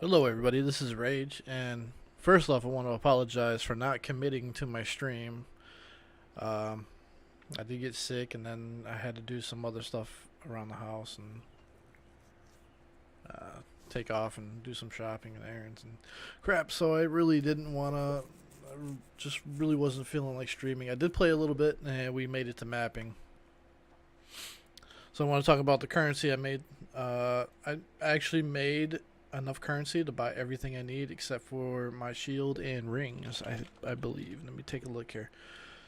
Hello, everybody. This is Rage, and first off, I want to apologize for not committing to my stream. Um, I did get sick, and then I had to do some other stuff around the house and take off and do some shopping and errands and crap. So I really didn't want to. I just really wasn't feeling like streaming. I did play a little bit, and we made it to mapping. So I want to talk about the currency I made. I actually made enough currency to buy everything I need except for my shield and rings, I believe. Let me take a look here.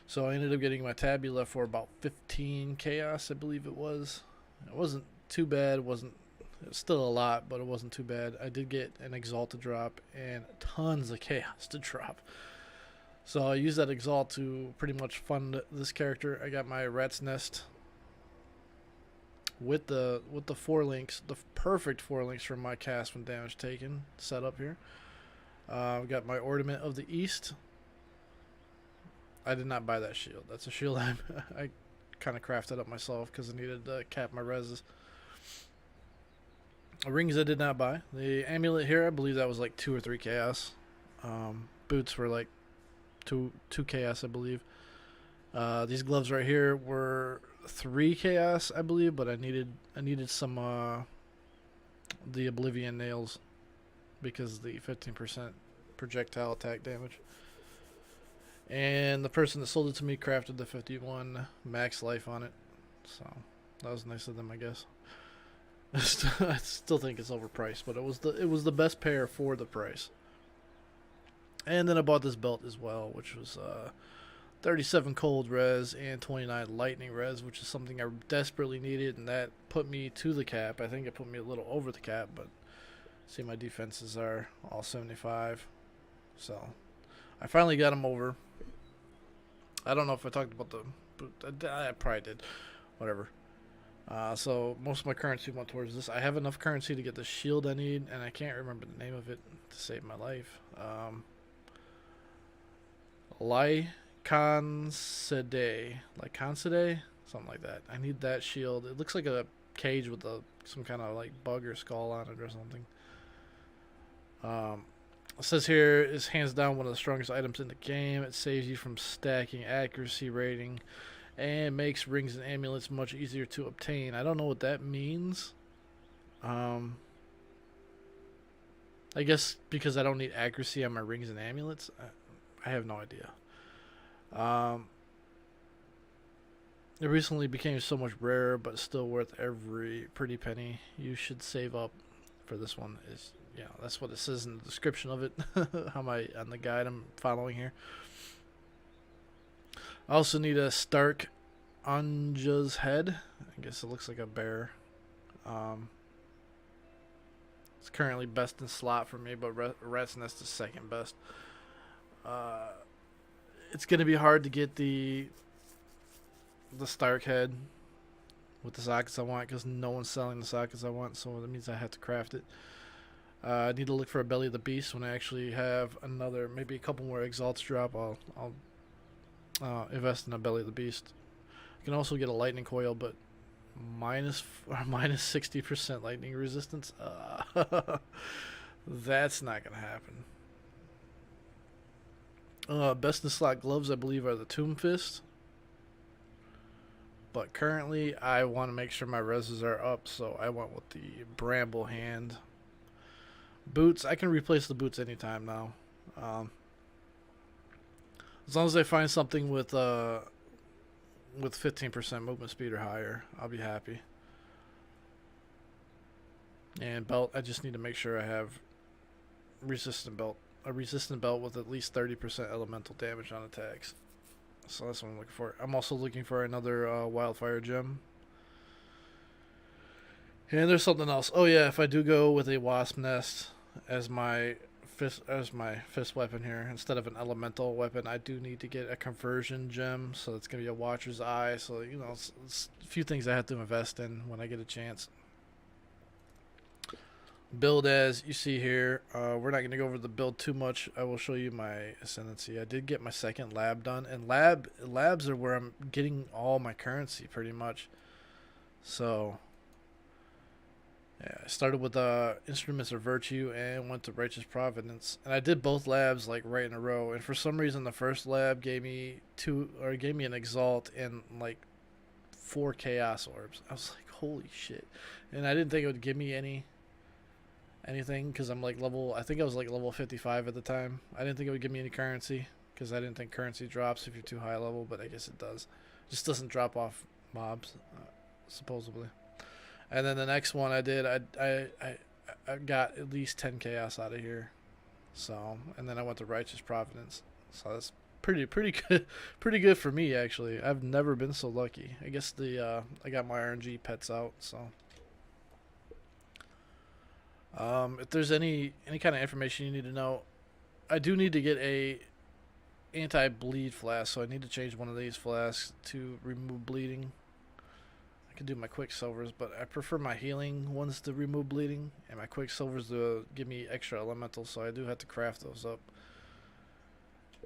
So I ended up getting my tabula for about 15 chaos, I believe it was. It wasn't too bad. It was still a lot, but it wasn't too bad. I did get an Exalt to drop and tons of chaos to drop. So I used that Exalt to pretty much fund this character. I got my Rat's Nest with the 4 links, the perfect 4 links for my cast when damage taken set up here. I've got my Ornament of the East. I did not buy that shield. That's a shield I kind of crafted up myself because I needed to cap my reses. Rings I did not buy. The amulet here, I believe that was like 2 or 3 chaos. Boots were like 2 chaos, I believe. These gloves right here were 3 chaos, I believe, but I needed some the Oblivion nails because the 15% projectile attack damage. And the person that sold it to me crafted the 51 max life on it, so that was nice of them, I guess. I still think it's overpriced, but it was the best pair for the price. And then I bought this belt as well, which was 37 cold res and 29 lightning res, which is something I desperately needed, and that put me to the cap. I think it put me a little over the cap, but see, my defenses are all 75, so I finally got them over. I don't know if I talked about the boot. I probably did. Whatever. So most of my currency went towards this. I have enough currency to get the shield I need, and I can't remember the name of it to save my life. Lycansidae, something like that. I need that shield. It looks like a cage with some kind of like bug or skull on it or something. It says here is hands down one of the strongest items in the game. It saves you from stacking accuracy rating and makes rings and amulets much easier to obtain. I don't know what that means. I guess because I don't need accuracy on my rings and amulets. I have no idea. It recently became so much rarer, but still worth every pretty penny. You should save up for this one. That's what it says in the description of it. On the guide I'm following here. I also need a Stark Anja's head. I guess it looks like a bear. It's currently best in slot for me, but Rat's Nest is second best. It's gonna be hard to get the Stark head with the sockets I want because no one's selling the sockets I want, so that means I have to craft it. I need to look for a Belly of the Beast when I actually have maybe a couple more Exalts drop. I'll invest in a Belly of the Beast. I can also get a Lightning Coil, but minus 60% lightning resistance. That's not gonna happen. Best in slot gloves, I believe, are the Tomb Fist. But currently, I want to make sure my reses are up, so I went with the Bramble Hand. Boots, I can replace the boots anytime now. As long as I find something with 15% movement speed or higher, I'll be happy. And belt, I just need to make sure I have a resistant belt with at least 30% elemental damage on attacks. So that's what I'm looking for. I'm also looking for another wildfire gem. And there's something else. Oh yeah, if I do go with a wasp nest as my fist weapon here instead of an elemental weapon, I do need to get a conversion gem. So it's gonna be a Watcher's Eye. So it's a few things I have to invest in when I get a chance. Build as you see here. We're not going to go over the build too much. I will show you my ascendancy. I did get my second lab done, and labs are where I'm getting all my currency pretty much. So Yeah, I started with Instruments of Virtue and went to Righteous Providence, and I did both labs like right in a row. And for some reason, the first lab gave me an Exalt and like 4 Chaos Orbs. I was like, holy shit! And I didn't think it would give me anything because I'm like level. I think I was like level 55 at the time. I didn't think it would give me any currency because I didn't think currency drops if you're too high level, but I guess it does. It just doesn't drop off mobs, supposedly. And then the next one I did, I got at least 10 chaos out of here. So, and then I went to Righteous Providence. So that's pretty good, pretty good for me actually. I've never been so lucky. I guess I got my RNG pets out. So, if there's any kind of information you need to know, I do need to get a anti-bleed flask. So I need to change one of these flasks to remove bleeding. Can do my Quicksilvers, but I prefer my healing ones to remove bleeding and my Quicksilvers to give me extra elementals, so I do have to craft those up.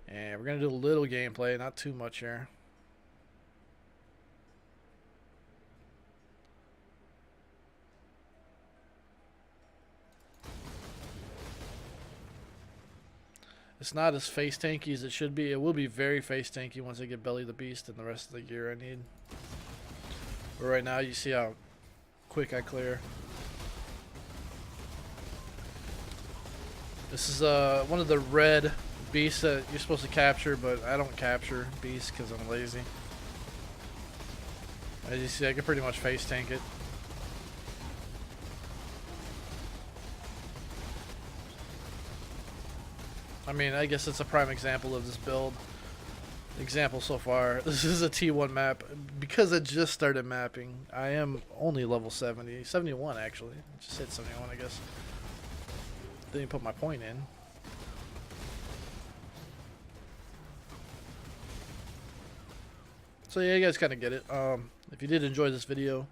And we're gonna do a little gameplay, not too much here. It's not as face tanky as it should be. It will be very face tanky once I get Belly the Beast and the rest of the gear I need. But right now, you see how quick I clear. This is one of the red beasts that you're supposed to capture, but I don't capture beasts because I'm lazy. As you see, I can pretty much face tank it. I mean, I guess it's a prime example of this build. Example so far. This is a T1 map. Because I just started mapping, I am only level 70. 71 actually. Just hit 71 I guess. Didn't put my point in. So yeah, you guys kind of get it. If you did enjoy this video,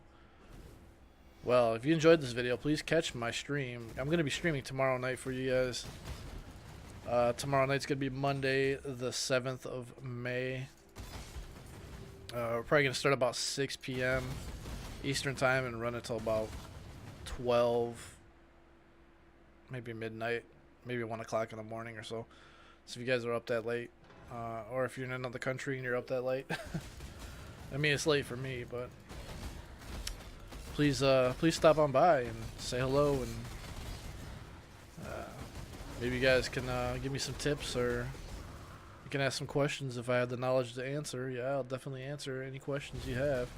well, if you enjoyed this video, please catch my stream. I'm going to be streaming tomorrow night for you guys. Tomorrow night's going to be Monday, the 7th of May. We're probably going to start about 6 p.m. Eastern time and run until about 12, maybe midnight, maybe 1 o'clock in the morning or so. So if you guys are up that late, or if you're in another country and you're up that late, I mean, it's late for me, but please stop on by and say hello, and maybe you guys can give me some tips, or you can ask some questions if I have the knowledge to answer. Yeah, I'll definitely answer any questions you have.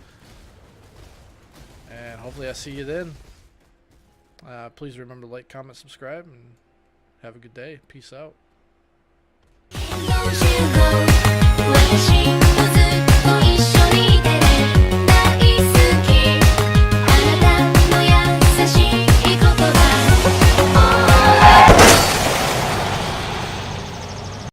And hopefully I see you then. Please remember to like, comment, subscribe, and have a good day. Peace out.